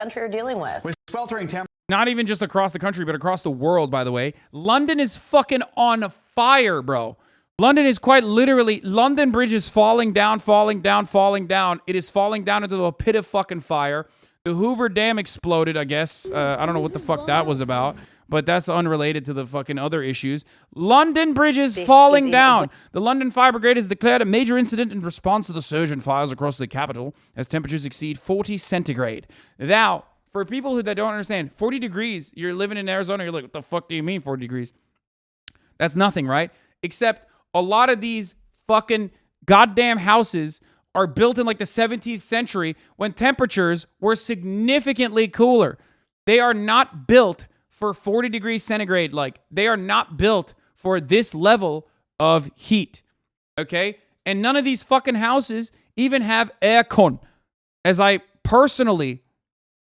country are dealing with. With sweltering temperatures. Not even just across the country, but across the world, by the way. London is fucking on fire, bro. London is quite literally, London Bridge is falling down, falling down, falling down. It is falling down into a pit of fucking fire. The Hoover Dam exploded, I guess. I don't know what the fuck that was about, but that's unrelated to the fucking other issues. London Bridge is falling down. The London Fire Brigade has declared a major incident in response to the surge in fires across the capital as temperatures exceed 40 centigrade. Now, for people that don't understand, 40 degrees, you're living in Arizona, you're like, what the fuck do you mean 40 degrees? That's nothing, right? Except a lot of these fucking goddamn houses are built in like the 17th century when temperatures were significantly cooler. They are not built for 40 degrees centigrade. Like, they are not built for this level of heat, okay? And none of these fucking houses even have aircon, as I personally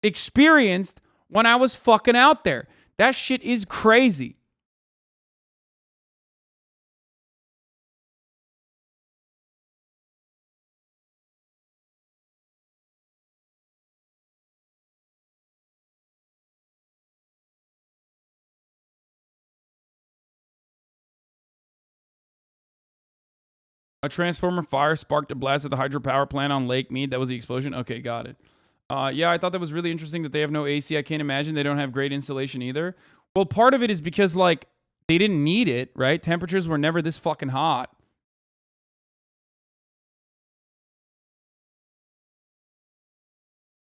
experienced when I was fucking out there. That shit is crazy. A transformer fire sparked a blast at the hydropower plant on Lake Mead. That was the explosion? Okay, got it. Yeah, I thought that was really interesting that they have no AC. I can't imagine they don't have great insulation either. Well, part of it is because, like, they didn't need it, right? Temperatures were never this fucking hot.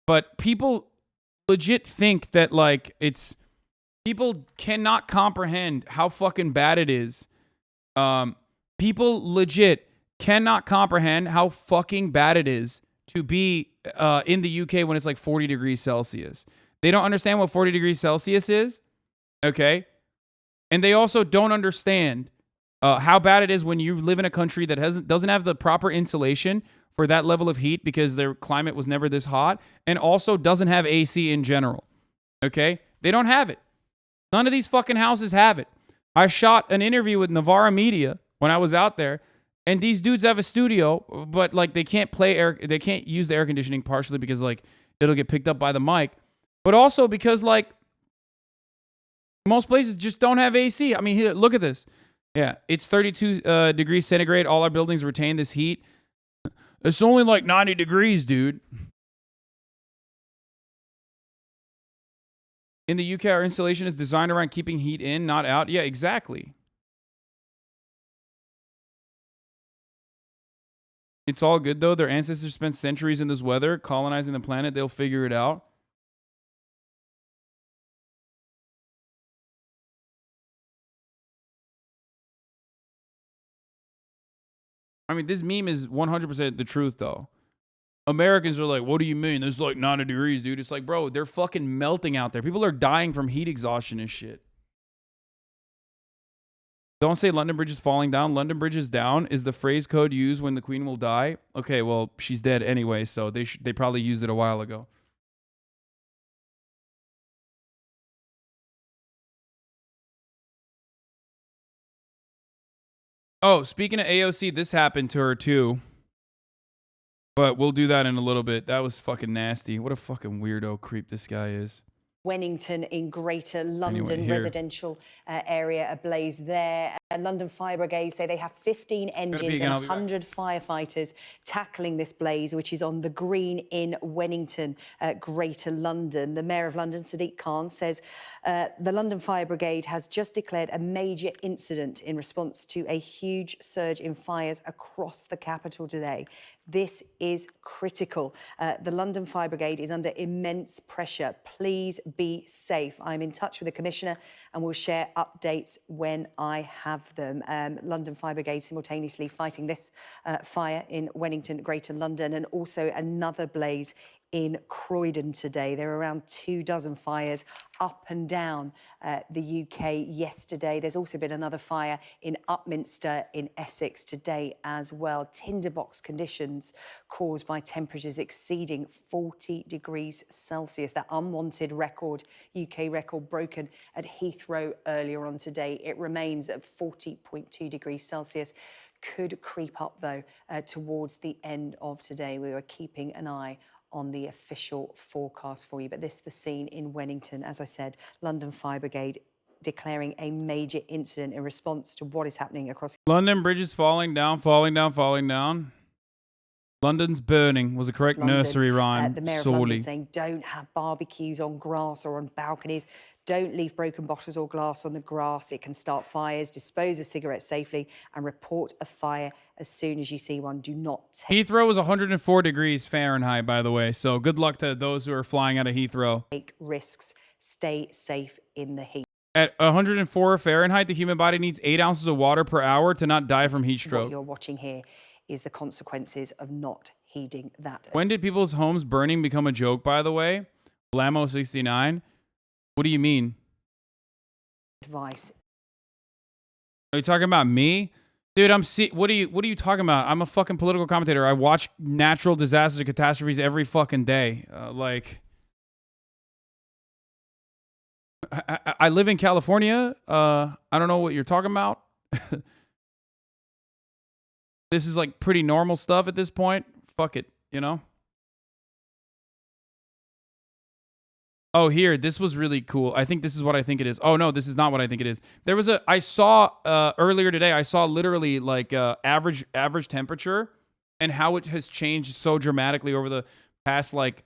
But people legit think that, like, it's... People cannot comprehend how fucking bad it is. People legit cannot comprehend how fucking bad it is to be in the UK when it's like 40 degrees Celsius. They don't understand what 40 degrees Celsius is, okay? And they also don't understand how bad it is when you live in a country that doesn't have the proper insulation for that level of heat because their climate was never this hot, and also doesn't have AC in general, okay? They don't have it. None of these fucking houses have it. I shot an interview with Navarra Media when I was out there, and these dudes have a studio, but like they can't they can't use the air conditioning, partially because like it'll get picked up by the mic, but also because like most places just don't have AC. I mean, here, look at this. Yeah, it's 32 degrees centigrade. All our buildings retain this heat. It's only like 90 degrees, dude. In the UK, our insulation is designed around keeping heat in, not out. Yeah, exactly. It's all good, though. Their ancestors spent centuries in this weather, colonizing the planet. They'll figure it out. I mean, this meme is 100% the truth, though. Americans are like, what do you mean? There's like 90 degrees, dude. It's like, bro, they're fucking melting out there. People are dying from heat exhaustion and shit. Don't say London Bridge is falling down. London Bridge is down is the phrase code used when the Queen will die. Okay, well, she's dead anyway, so they probably used it a while ago. Oh, speaking of AOC, this happened to her too. But we'll do that in a little bit. That was fucking nasty. What a fucking weirdo creep this guy is. Wennington in Greater London residential area ablaze there. London Fire Brigade say they have 15 engines and 100 firefighters tackling this blaze, which is on the Green in Wennington, Greater London. The Mayor of London, Sadiq Khan, says the London Fire Brigade has just declared a major incident in response to a huge surge in fires across the capital today. This is critical. The London Fire Brigade is under immense pressure. Please be safe. I'm in touch with the Commissioner and will share updates when I have them. London Fire Brigade simultaneously fighting this fire in Wennington, Greater London, and also another blaze in Croydon today. There are around 24 fires up and down the UK yesterday. There's also been another fire in Upminster in Essex today as well. Tinderbox conditions caused by temperatures exceeding 40 degrees Celsius. That unwanted UK record broken at Heathrow earlier on today. It remains at 40.2 degrees Celsius. Could creep up, though, towards the end of today. We are keeping an eye on the official forecast for you. But this is the scene in Wennington. As I said, London Fire Brigade declaring a major incident in response to what is happening across... London Bridge is falling down, falling down, falling down. London's burning was a correct nursery rhyme. The Mayor of London saying don't have barbecues on grass or on balconies. Don't leave broken bottles or glass on the grass. It can start fires. Dispose of cigarettes safely and report a fire as soon as you see one. Do not take... Heathrow was 104 degrees Fahrenheit, by the way. So good luck to those who are flying out of Heathrow. Take risks. Stay safe in the heat. At 104 Fahrenheit, the human body needs 8 ounces of water per hour to not die from heat stroke. What you're watching here is the consequences of not heeding that. When did people's homes burning become a joke, by the way? Blamo69. What do you mean? Advice. Are you talking about me? Dude, what are you talking about? I'm a fucking political commentator. I watch natural disasters and catastrophes every fucking day. I live in California. I don't know what you're talking about. This is like pretty normal stuff at this point. Fuck it, you know? Oh, here, this was really cool. I think this is what I think it is. Oh, no, this is not what I think it is. I saw earlier today, I saw literally like average temperature and how it has changed so dramatically over the past like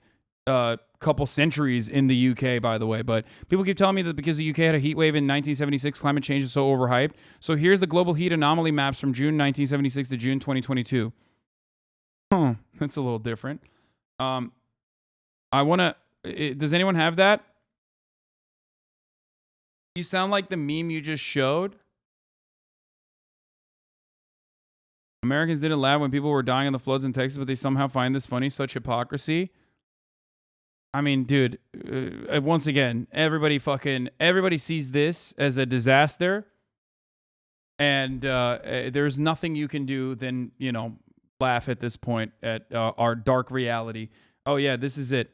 couple centuries in the UK, by the way. But people keep telling me that because the UK had a heat wave in 1976, climate change is so overhyped. So here's the global heat anomaly maps from June 1976 to June 2022. Huh, that's a little different. I want to... Does anyone have that? You sound like the meme you just showed. Americans didn't laugh when people were dying in the floods in Texas, but they somehow find this funny. Such hypocrisy. I mean, dude, once again, everybody sees this as a disaster. And there's nothing you can do than, you know, laugh at this point at our dark reality. Oh, yeah, this is it.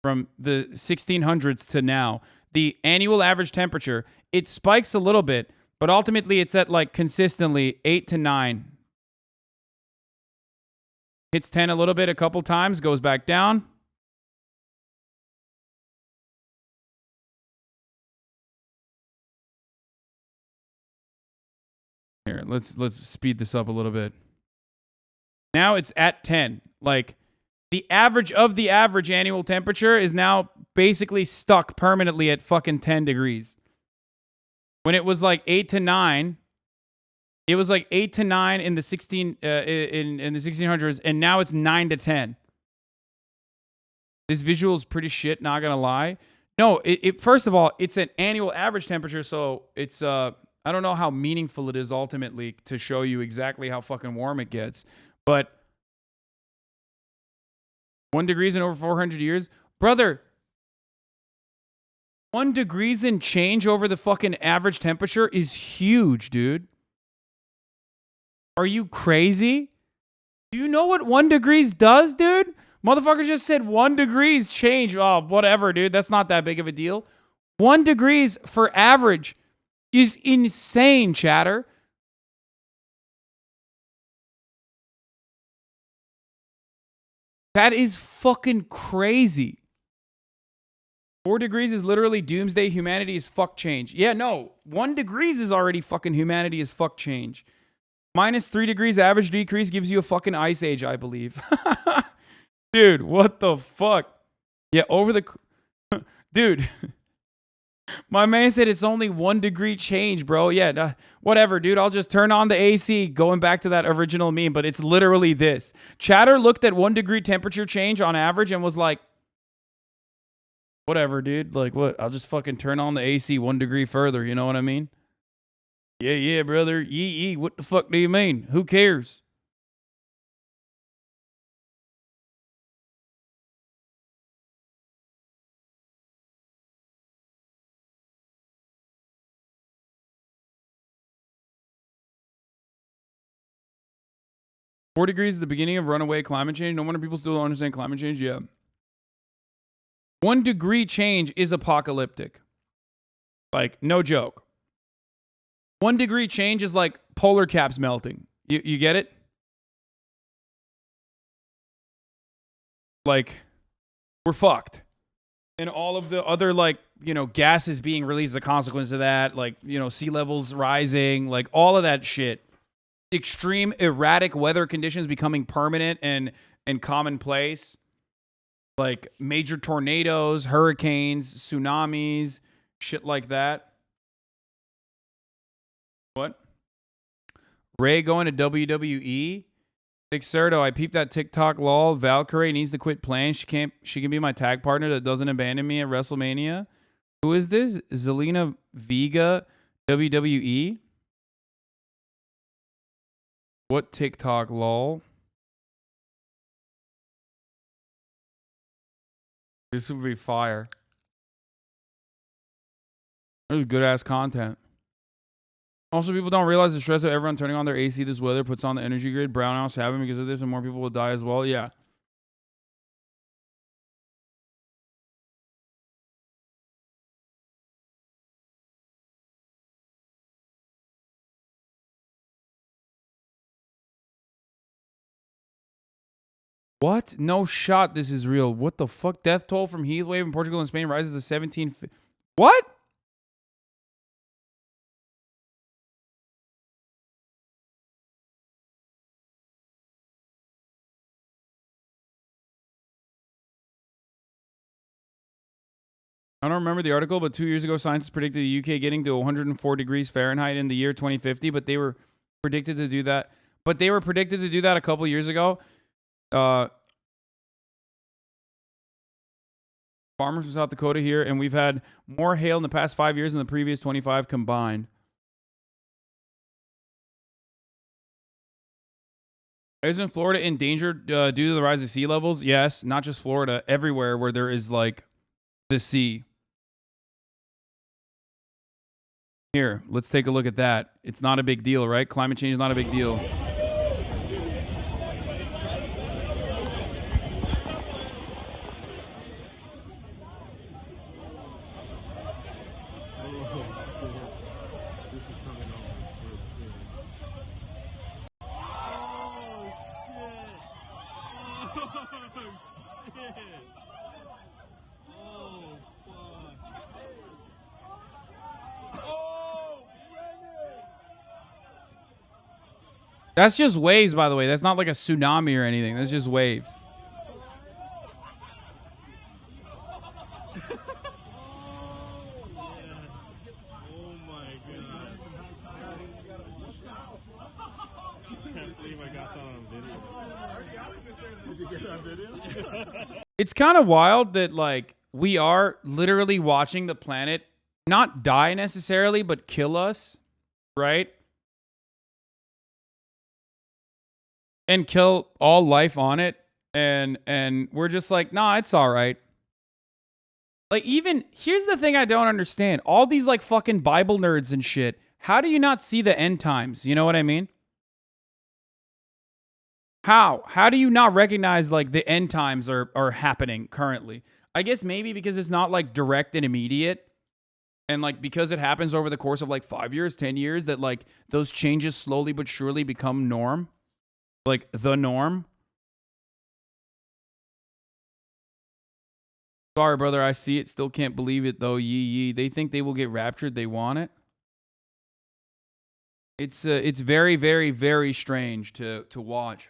From the 1600s to now, the annual average temperature, it spikes a little bit, but ultimately it's at like consistently 8 to 9. Hits 10 a little bit a couple times, goes back down. Here, let's speed this up a little bit. Now it's at 10. Like, the average of the average annual temperature is now basically stuck permanently at fucking 10 degrees. When it was like 8 to 9, it was like 8 to 9 in the 1600s, and now it's 9 to 10. This visual is pretty shit, not gonna lie. No, first of all, it's an annual average temperature, so it's I don't know how meaningful it is ultimately to show you exactly how fucking warm it gets, but 1 degree in over 400 years? Brother, 1 degree in change over the fucking average temperature is huge, dude. Are you crazy? Do you know what 1 degree does, dude? Motherfucker just said 1 degree change. Oh, whatever, dude. That's not that big of a deal. 1 degree for average is insane, chatter. That is fucking crazy. 4 degrees is literally doomsday. Humanity is fuck change. Yeah, no. 1 degree is already fucking humanity is fuck change. -3 degrees average decrease gives you a fucking ice age, I believe. Dude, what the fuck? Yeah, over the... Dude. My man said it's only 1 degree change, bro. Yeah, whatever, dude. I'll just turn on the AC, going back to that original meme, but it's literally this. Chatter looked at 1 degree temperature change on average and was like, whatever, dude. Like, what? I'll just fucking turn on the AC 1 degree further. You know what I mean? Yeah, brother. Yee. What the fuck do you mean? Who cares? Four degrees is the beginning of runaway climate change. No wonder people still don't understand climate change. Yeah. 1 degree change is apocalyptic. Like, no joke. 1 degree change is like polar caps melting. You get it? like, we're fucked. And all of the other, like, you know, gases being released as a consequence of that, like, you know, sea levels rising, like, all of that shit. Extreme erratic weather conditions becoming permanent and commonplace. Like, major tornadoes, hurricanes, tsunamis, shit like that. What? Ray going to WWE? Exerto, I peeped that TikTok lol. Valkyrie needs to quit playing. She can be my tag partner that doesn't abandon me at WrestleMania. Who is this? Zelina Vega, WWE? What TikTok lol? This would be fire. There's good ass content. Also, people don't realize the stress of everyone turning on their AC this weather puts on the energy grid. Brownouts happen because of this, and more people will die as well. Yeah. What? No shot this is real. What the fuck? Death toll from heat wave in Portugal and Spain rises to 17. What? I don't remember the article, but 2 years ago, scientists predicted the UK getting to 104 degrees Fahrenheit in the year 2050, but they were predicted to do that. But they were predicted to do that a couple years ago. Farmers from South Dakota here, and we've had more hail in the past 5 years than the previous 25 combined. Isn't Florida in danger due to the rise of sea levels? Yes, not just Florida, everywhere where there is, like, the sea. Here, let's take a look at that. It's not a big deal, right? Climate change is not a big deal. That's just waves, by the way. That's not like a tsunami or anything. That's just waves. It's kind of wild that, like, we are literally watching the planet not die necessarily, but kill us, right? And kill all life on it. And we're just like, nah, it's all right. Like, even, here's the thing I don't understand. All these, like, fucking Bible nerds and shit, how do you not see the end times? You know what I mean? How do you not recognize, like, the end times are happening currently? I guess maybe because it's not, like, direct and immediate. And, like, because it happens over the course of, like, 5 years, 10 years, that, like, those changes slowly but surely become norm. Like, the norm. Sorry, brother, I see it. Still can't believe it, though. Yee. They think they will get raptured. They want it. It's very, very, very strange to watch.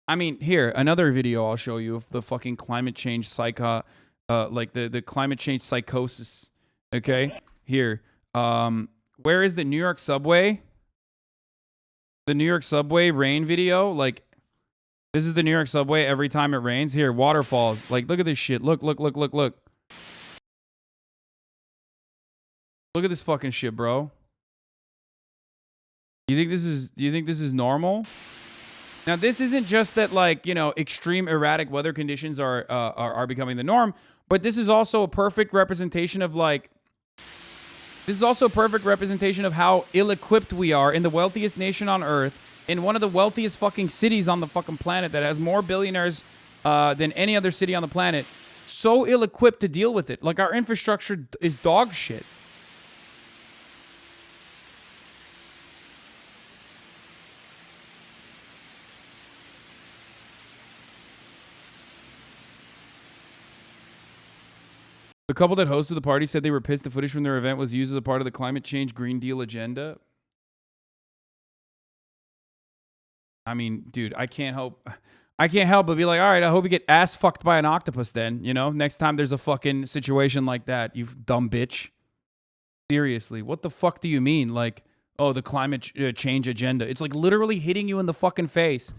I mean, here, another video I'll show you of the fucking climate change like the climate change psychosis. Okay? Here. Where is the New York subway? The New York subway rain video? Like, this is the New York subway every time it rains. Here, waterfalls. Like, look at this shit. Look. Look at this fucking shit, bro. Do you think this is normal? Now, this isn't just that, like, you know, extreme erratic weather conditions are becoming the norm, but this is also a perfect representation of, like, this is also a perfect representation of how ill-equipped we are in the wealthiest nation on Earth, in one of the wealthiest fucking cities on the fucking planet that has more billionaires than any other city on the planet, so ill-equipped to deal with it. Like, our infrastructure is dog shit. The couple that hosted the party said they were pissed the footage from their event was used as a part of the climate change Green Deal agenda. I mean, dude, I can't help but be like, all right, I hope you get ass fucked by an octopus then, you know, next time there's a fucking situation like that, you dumb bitch. Seriously, what the fuck do you mean? Like, oh, the climate change agenda. It's like literally hitting you in the fucking face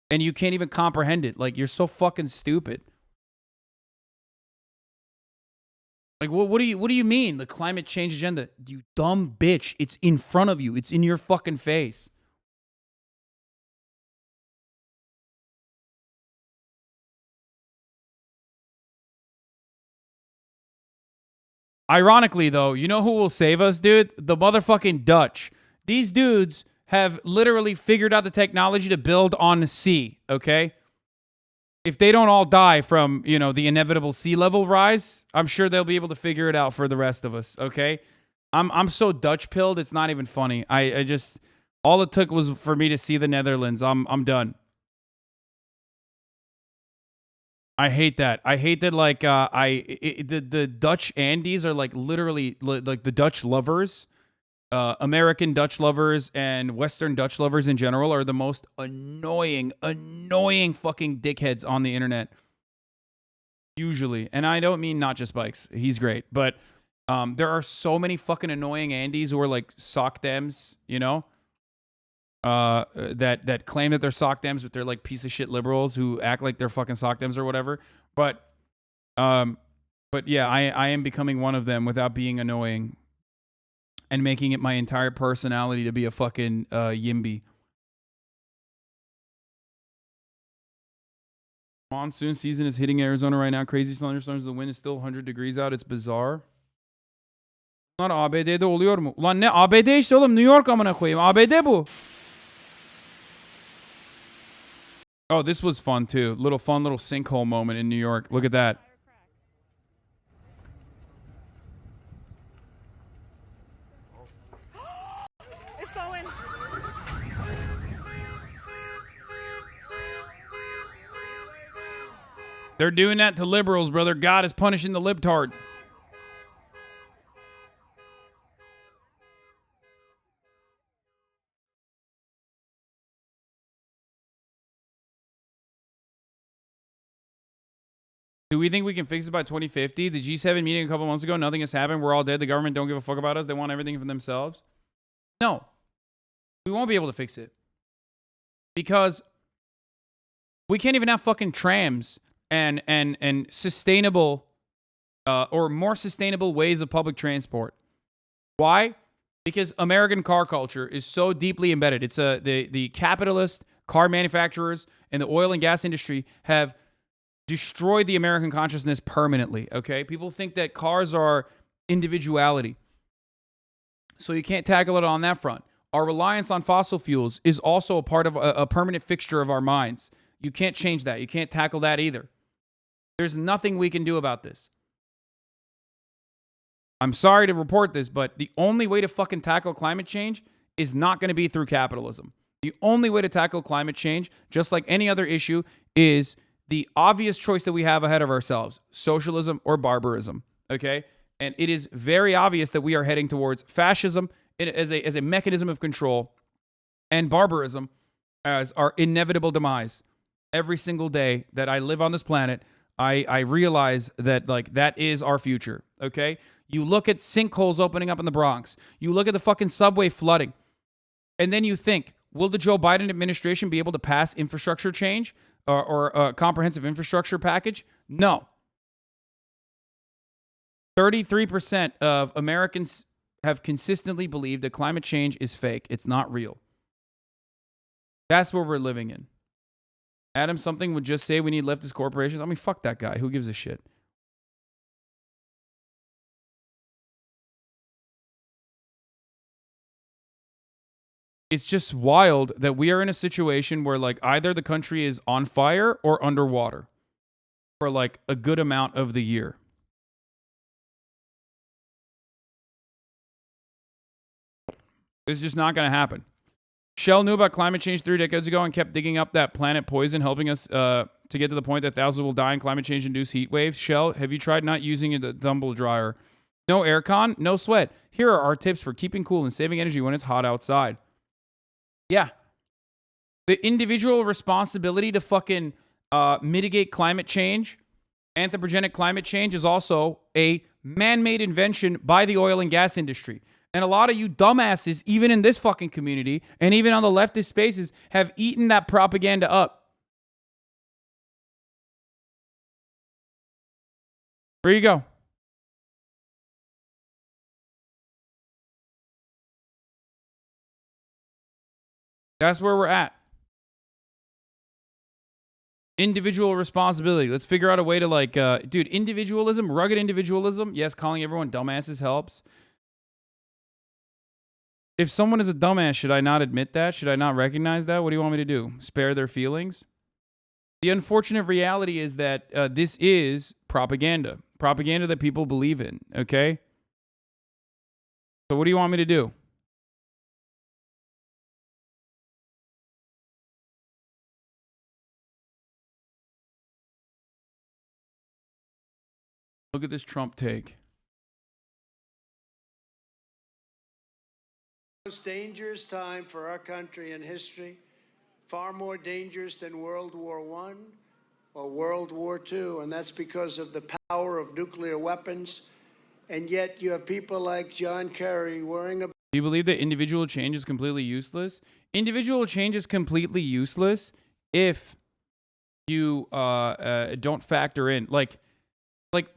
and you can't even comprehend it. Like, you're so fucking stupid. Like, what do you mean? The climate change agenda? You dumb bitch. It's in front of you. It's in your fucking face. Ironically, though, you know who will save us, dude? The motherfucking Dutch. These dudes have literally figured out the technology to build on sea, okay? If they don't all die from, you know, the inevitable sea level rise, I'm sure they'll be able to figure it out for the rest of us, okay? I'm so Dutch pilled, it's not even funny. I just, all it took was for me to see the Netherlands. I'm done. I hate that. I hate that. Like, the Dutch Andes are like literally like the Dutch lovers, American Dutch lovers and Western Dutch lovers in general are the most annoying fucking dickheads on the internet. Usually, and I don't mean not just Bikes. He's great, but there are so many fucking annoying Andes who are like sock dems, you know. That claim that they're sock dems, but they're like piece of shit liberals who act like they're fucking sock dems or whatever. But yeah, I am becoming one of them without being annoying and making it my entire personality to be a fucking yimby. Monsoon season is hitting Arizona right now. Crazy thunderstorms. The wind is still 100 degrees out. It's bizarre. Bunlar ABD'de oluyor mu? Ulan ne ABD işte oğlum. New York amına koyayım. ABD bu. Oh, this was fun too. Little sinkhole moment in New York. Look at that. It's going. They're doing that to liberals, brother. God is punishing the libtards. Do we think we can fix it by 2050? The G7 meeting a couple months ago, nothing has happened. We're all dead. The government don't give a fuck about us. They want everything for themselves. No. We won't be able to fix it. Because we can't even have fucking trams and sustainable or more sustainable ways of public transport. Why? Because American car culture is so deeply embedded. It's the capitalist car manufacturers and the oil and gas industry have destroyed the American consciousness permanently, okay? People think that cars are individuality. So you can't tackle it on that front. Our reliance on fossil fuels is also a part of a permanent fixture of our minds. You can't change that. You can't tackle that either. There's nothing we can do about this. I'm sorry to report this, but the only way to fucking tackle climate change is not going to be through capitalism. The only way to tackle climate change, just like any other issue, is the obvious choice that we have ahead of ourselves, socialism or barbarism, okay? And it is very obvious that we are heading towards fascism as a mechanism of control and barbarism as our inevitable demise. Every single day that I live on this planet, I realize that like that is our future, okay? You look at sinkholes opening up in the Bronx. You look at the fucking subway flooding. And then you think, will the Joe Biden administration be able to pass infrastructure change or a comprehensive infrastructure package? No. 33% of Americans have consistently believed that climate change is fake. It's not real. That's where we're living in. Adam something would just say we need leftist corporations. I mean, fuck that guy. Who gives a shit? It's just wild that we are in a situation where like either the country is on fire or underwater for like a good amount of the year. It's just not going to happen. Shell knew about climate change 3 decades ago and kept digging up that planet poison, helping us to get to the point that thousands will die in climate change-induced heat waves. Shell, have you tried not using a tumble dryer? No aircon, no sweat. Here are our tips for keeping cool and saving energy when it's hot outside. Yeah. The individual responsibility to fucking mitigate climate change, anthropogenic climate change, is also a man-made invention by the oil and gas industry. And a lot of you dumbasses, even in this fucking community, and even on the leftist spaces, have eaten that propaganda up. There you go. That's where we're at. Individual responsibility. Let's figure out a way to dude, individualism, rugged individualism. Yes, calling everyone dumbasses helps. If someone is a dumbass, should I not admit that? Should I not recognize that? What do you want me to do? Spare their feelings? The unfortunate reality is that this is propaganda. Propaganda that people believe in, okay? So what do you want me to do? Look at this Trump take. Most dangerous time for our country in history, far more dangerous than World War I or World War II, and that's because of the power of nuclear weapons. And yet you have people like John Kerry worrying about... Do you believe that individual change is completely useless? Individual change is completely useless if you don't factor in, like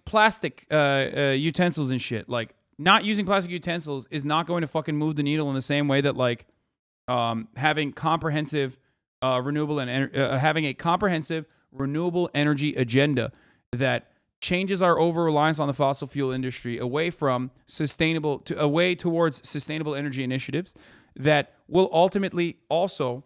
plastic utensils and shit. Like, not using plastic utensils is not going to fucking move the needle in the same way that having comprehensive renewable energy agenda that changes our over reliance on the fossil fuel industry away from away towards sustainable energy initiatives that will ultimately also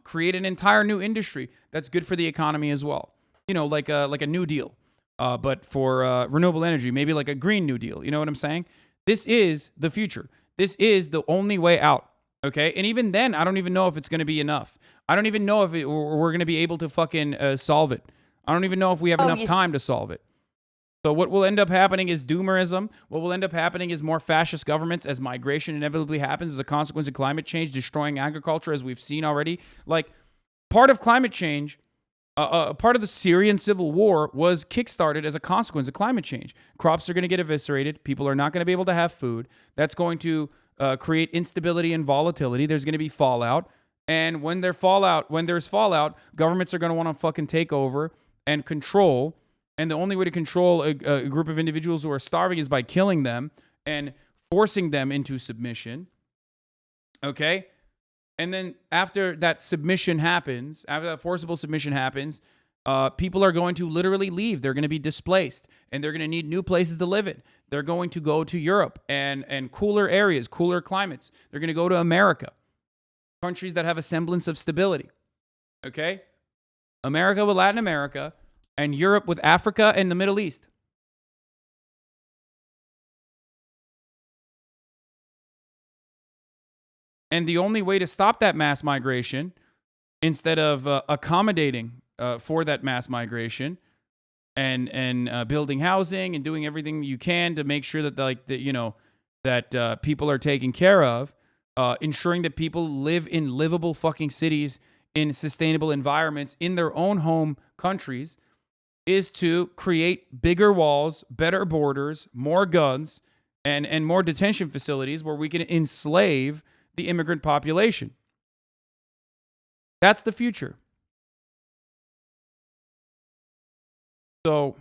create an entire new industry that's good for the economy as well. You know, like a New Deal. But for renewable energy, maybe like a Green New Deal. You know what I'm saying? This is the future. This is the only way out. Okay? And even then, I don't even know if it's going to be enough. I don't even know if we're going to be able to fucking solve it. I don't even know if we have enough time to solve it. So what will end up happening is doomerism. What will end up happening is more fascist governments as migration inevitably happens as a consequence of climate change, destroying agriculture, as we've seen already. Like, part of climate change... part of the Syrian civil war was kickstarted as a consequence of climate change. Crops are going to get eviscerated. People are not going to be able to have food. That's going to create instability and volatility. There's going to be fallout. And when there's fallout, governments are going to want to fucking take over and control. And the only way to control a group of individuals who are starving is by killing them and forcing them into submission. Okay? And then after that submission happens, after that forcible submission happens, people are going to literally leave. They're going to be displaced, and they're going to need new places to live in. They're going to go to Europe and cooler areas, cooler climates. They're going to go to America, countries that have a semblance of stability. Okay? America with Latin America, and Europe with Africa and the Middle East. And the only way to stop that mass migration, instead of accommodating for that mass migration and building housing and doing everything you can to make sure that that people are taken care of, ensuring that people live in livable fucking cities in sustainable environments in their own home countries, is to create bigger walls, better borders, more guns, and more detention facilities where we can enslave the immigrant population. That's the future. So,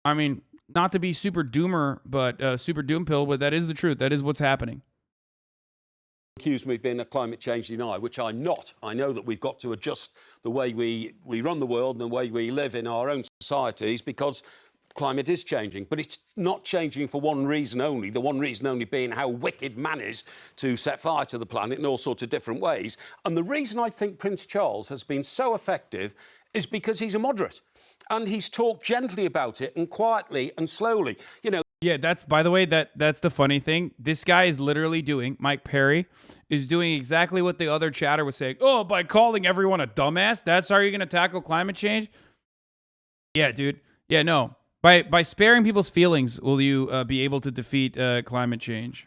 I mean, not to be super doomer, but super doom pill, but that is the truth. That is what's happening. Accuse me of being a climate change denier, which I'm not. I know that we've got to adjust the way we run the world and the way we live in our own societies, because climate is changing, but it's not changing for one reason only, the one reason only being how wicked man is to set fire to the planet in all sorts of different ways. And the reason I think Prince Charles has been so effective is because he's a moderate, and he's talked gently about it and quietly and slowly. You know, Yeah, that's, by the way, that's the funny thing. This guy is literally doing, Mike Perry is doing exactly what the other chatter was saying. Oh, by calling everyone a dumbass, that's how you're going to tackle climate change? Yeah, dude. Yeah, no. By sparing people's feelings, will you be able to defeat climate change?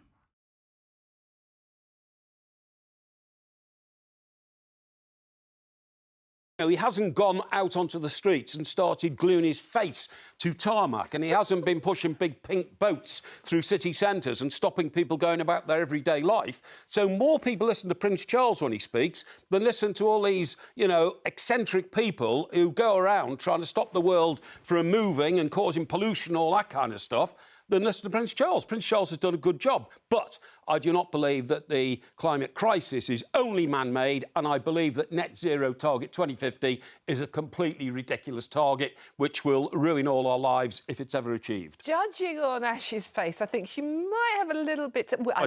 He hasn't gone out onto the streets and started gluing his face to tarmac, and he hasn't been pushing big pink boats through city centres and stopping people going about their everyday life. So more people listen to Prince Charles when he speaks than listen to all these, you know, eccentric people who go around trying to stop the world from moving and causing pollution, all that kind of stuff, than listen to Prince Charles. Prince Charles has done a good job, but I do not believe that the climate crisis is only man-made, and I believe that net zero target 2050 is a completely ridiculous target which will ruin all our lives if it's ever achieved. Judging on Ash's face, I think she might have a little bit to... Well, I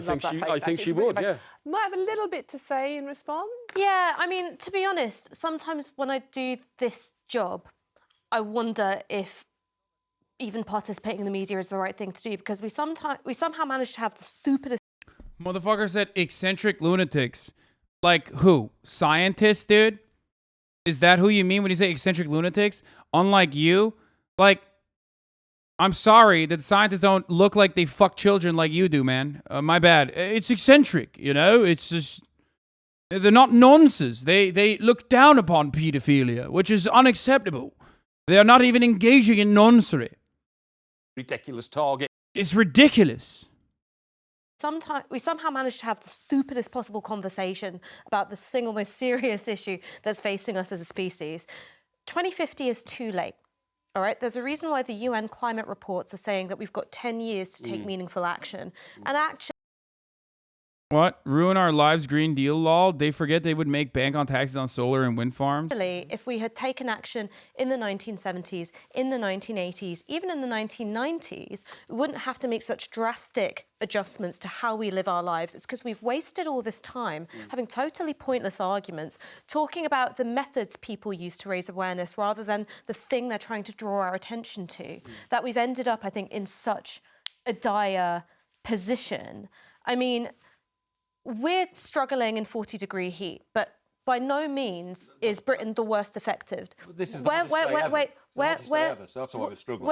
think she would, yeah. Might have a little bit to say in response. Yeah, I mean, to be honest, sometimes when I do this job, I wonder if even participating in the media is the right thing to do, because we somehow manage to have the stupidest... Motherfucker said eccentric lunatics. Like who? Scientists, dude? Is that who you mean when you say eccentric lunatics? Unlike you? Like, I'm sorry that scientists don't look like they fuck children like you do, man. My bad. It's eccentric, you know? It's just... They're not nonsense. They look down upon pedophilia, which is unacceptable. They are not even engaging in nonsense. Ridiculous target. It's ridiculous. Sometimes we somehow manage to have the stupidest possible conversation about the single most serious issue that's facing us as a species. 2050 is too late. All right, there's a reason why the UN climate reports are saying that we've got 10 years to take meaningful action. And actually... What? Ruin our lives, Green Deal, lol? They forget they would make bank on taxes on solar and wind farms? If we had taken action in the 1970s, in the 1980s, even in the 1990s, we wouldn't have to make such drastic adjustments to how we live our lives. It's because we've wasted all this time having totally pointless arguments, talking about the methods people use to raise awareness rather than the thing they're trying to draw our attention to, that we've ended up, I think, in such a dire position. I mean... We're struggling in 40-degree heat, but by no means is Britain the worst affected. This is the hottest day ever. So that's why we're struggling.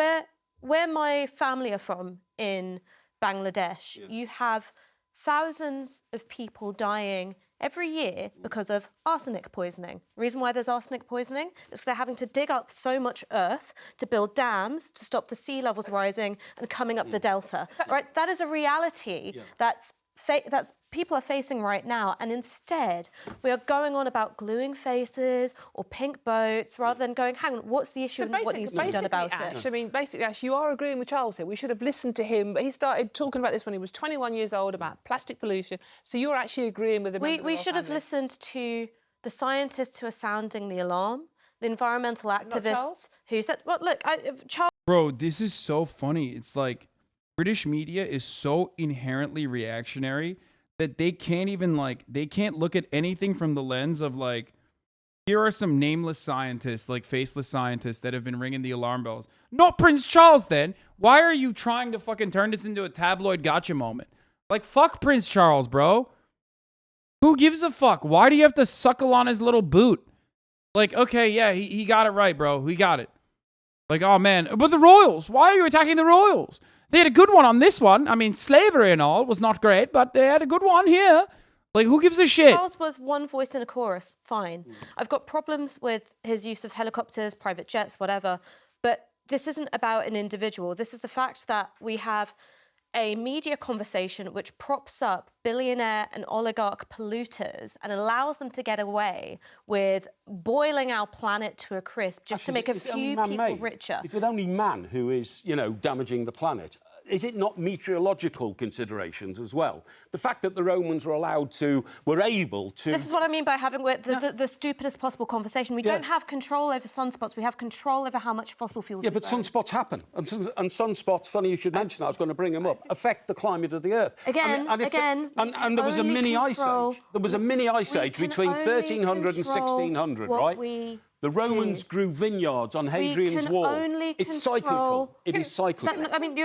Where my family are from in Bangladesh, you have thousands of people dying every year because of arsenic poisoning. The reason why there's arsenic poisoning is because they're having to dig up so much earth to build dams to stop the sea levels rising and coming up the delta. Right? That is a reality that's people are facing right now, and instead we are going on about gluing faces or pink boats rather than going, hang on, what's the issue and what needs to be done about it? I mean, basically, Ash, you are agreeing with Charles here. We should have listened to him. He started talking about this when he was 21 years old, about plastic pollution. So you're actually agreeing with him. We should have listened to the scientists who are sounding the alarm, the environmental activists who said, well, look, Charles... Bro, this is so funny. It's like, British media is so inherently reactionary that they can't even they can't look at anything from the lens of here are some nameless scientists, faceless scientists that have been ringing the alarm bells. Not Prince Charles then. Why are you trying to fucking turn this into a tabloid gotcha moment? Fuck Prince Charles, bro. Who gives a fuck? Why do you have to suckle on his little boot? Okay, yeah, he got it right, bro. He got it. Oh man, but the royals, why are you attacking the royals? They had a good one on this one. I mean, slavery and all was not great, but they had a good one here. Who gives a shit? Charles was one voice in a chorus, fine. I've got problems with his use of helicopters, private jets, whatever, but this isn't about an individual. This is the fact that we have a media conversation which props up billionaire and oligarch polluters and allows them to get away with boiling our planet to a crisp just to make a few people richer. Is it only man who is, damaging the planet? Is it not meteorological considerations as well? The fact that the Romans were able to... This is what I mean by having the stupidest possible conversation. We don't have control over sunspots. We have control over how much fossil fuels we burn. But sunspots happen. And sunspots, funny you should mention that, I was going to bring them up, affect the climate of the Earth. And there was a mini ice age. There was a mini ice age between 1300 and 1600, right? The Romans grew vineyards on Hadrian's Wall. It's cyclical. It is cyclical. I mean,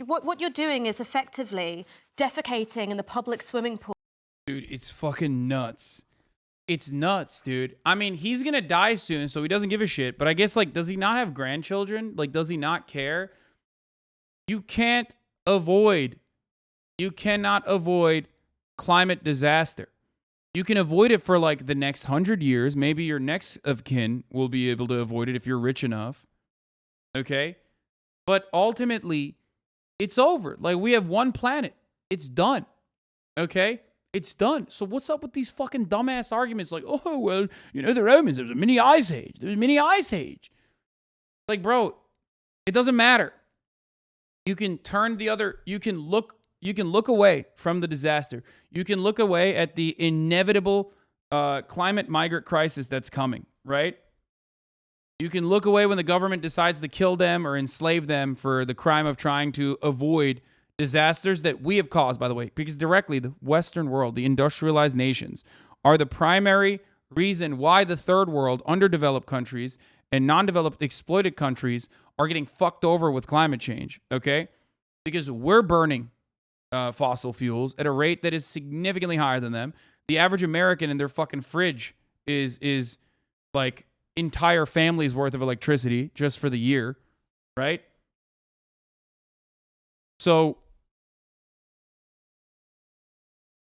what you're doing is effectively defecating in the public swimming pool. Dude, it's fucking nuts. It's nuts, dude. I mean, he's gonna die soon, so he doesn't give a shit. But I guess, like, does he not have grandchildren? Like, does he not care? You cannot avoid climate disaster. You can avoid it for, like, the next 100 years. Maybe your next of kin will be able to avoid it if you're rich enough. Okay? But ultimately, it's over. Like, we have one planet. It's done. Okay? It's done. So what's up with these fucking dumbass arguments like, oh, well, you know, the Romans, there was a mini ice age. There was a mini ice age. Like, bro, it doesn't matter. You can turn the other, you can look away from the disaster. You can look away at the inevitable climate migrant crisis that's coming, right? You can look away when the government decides to kill them or enslave them for the crime of trying to avoid disasters that we have caused, by the way, because directly the Western world, the industrialized nations, are the primary reason why the third world, underdeveloped countries and non-developed exploited countries are getting fucked over with climate change, okay? Because we're burning fossil fuels at a rate that is significantly higher than them. The average American in their fucking fridge is like entire family's worth of electricity just for the year, right? So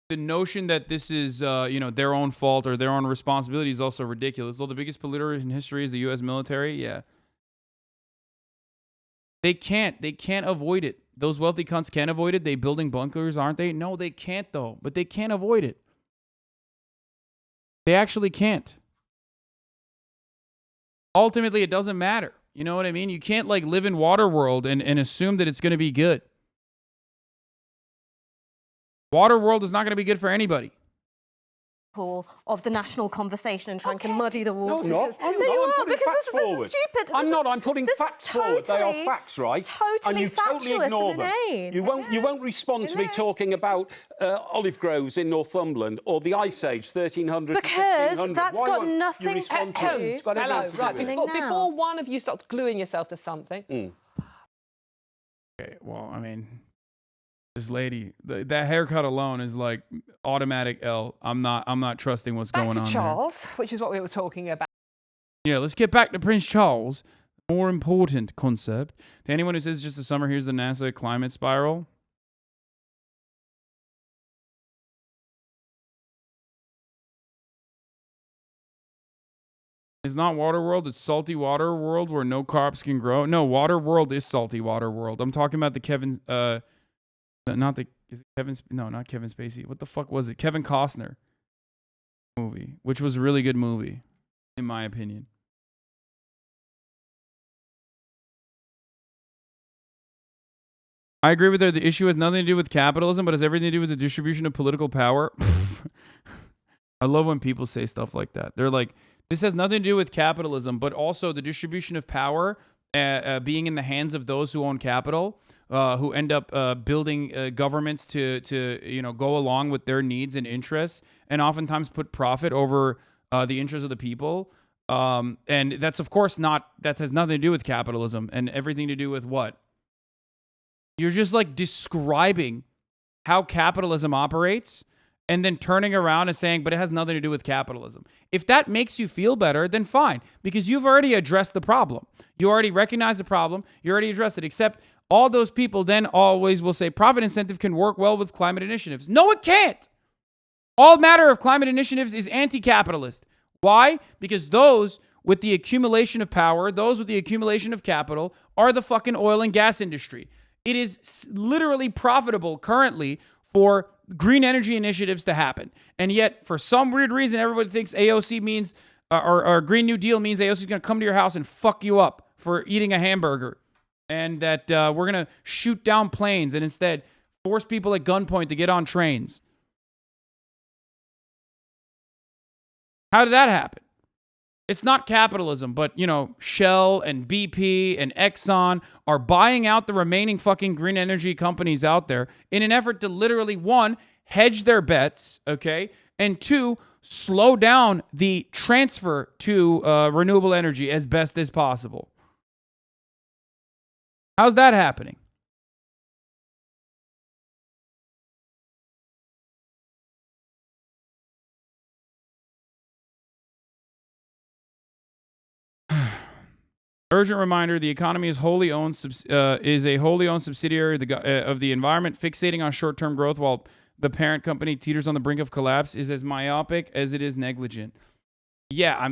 the notion that this is, their own fault or their own responsibility is also ridiculous. Well, the biggest polluter in history is the U.S. military. Yeah. They can't avoid it. Those wealthy cunts can't avoid it. They building bunkers, aren't they? No, they can't though. But they can't avoid it. They actually can't. Ultimately, it doesn't matter. You know what I mean? You can't like live in Waterworld and assume that it's going to be good. Waterworld is not going to be good for anybody. Of the national conversation and trying to muddy the water. No, I'm putting facts forward. This is stupid. I'm not. I'm putting facts forward. They are facts, right? And you totally ignore them. You won't respond to me talking about olive groves in Northumberland or the Ice Age, 1300 because to 1600. That's Why got nothing to do. It's got everything to do with it. Before one of you starts gluing yourself to something. Okay, well, I mean, this lady, that haircut alone is like automatic L. I'm not trusting what's going on Back to Charles, there. Which is what we were talking about. Yeah, let's get back to Prince Charles. More important concept. To anyone who says it's just a summer, here's the NASA climate spiral. It's not Waterworld, it's Salty Water World where no crops can grow. No, Waterworld is Salty Water World. I'm talking about the Kevin not Kevin Spacey. What the fuck was it? Kevin Costner movie, which was a really good movie, in my opinion. I agree with her. The issue has nothing to do with capitalism, but has everything to do with the distribution of political power. I love when people say stuff like that. They're like, this has nothing to do with capitalism, but also the distribution of power being in the hands of those who own capital, who end up building governments to go along with their needs and interests, and oftentimes put profit over the interests of the people. And that's, of course, that has nothing to do with capitalism and everything to do with what? You're just like describing how capitalism operates and then turning around and saying, but it has nothing to do with capitalism. If that makes you feel better, then fine, because you've already addressed the problem. You already recognize the problem. You already addressed it, except all those people then always will say profit incentive can work well with climate initiatives. No, it can't. All matter of climate initiatives is anti-capitalist. Why? Because those with the accumulation of power, those with the accumulation of capital are the fucking oil and gas industry. It is literally profitable currently for green energy initiatives to happen. And yet, for some weird reason, everybody thinks AOC means, or Green New Deal means AOC is going to come to your house and fuck you up for eating a hamburger. And that we're going to shoot down planes and instead force people at gunpoint to get on trains. How did that happen? It's not capitalism, but, Shell and BP and Exxon are buying out the remaining fucking green energy companies out there in an effort to literally, one, hedge their bets, okay? And two, slow down the transfer to renewable energy as best as possible. How's that happening? Urgent reminder: the economy is a wholly owned subsidiary of the environment. Fixating on short-term growth while the parent company teeters on the brink of collapse is as myopic as it is negligent. Yeah, I mean.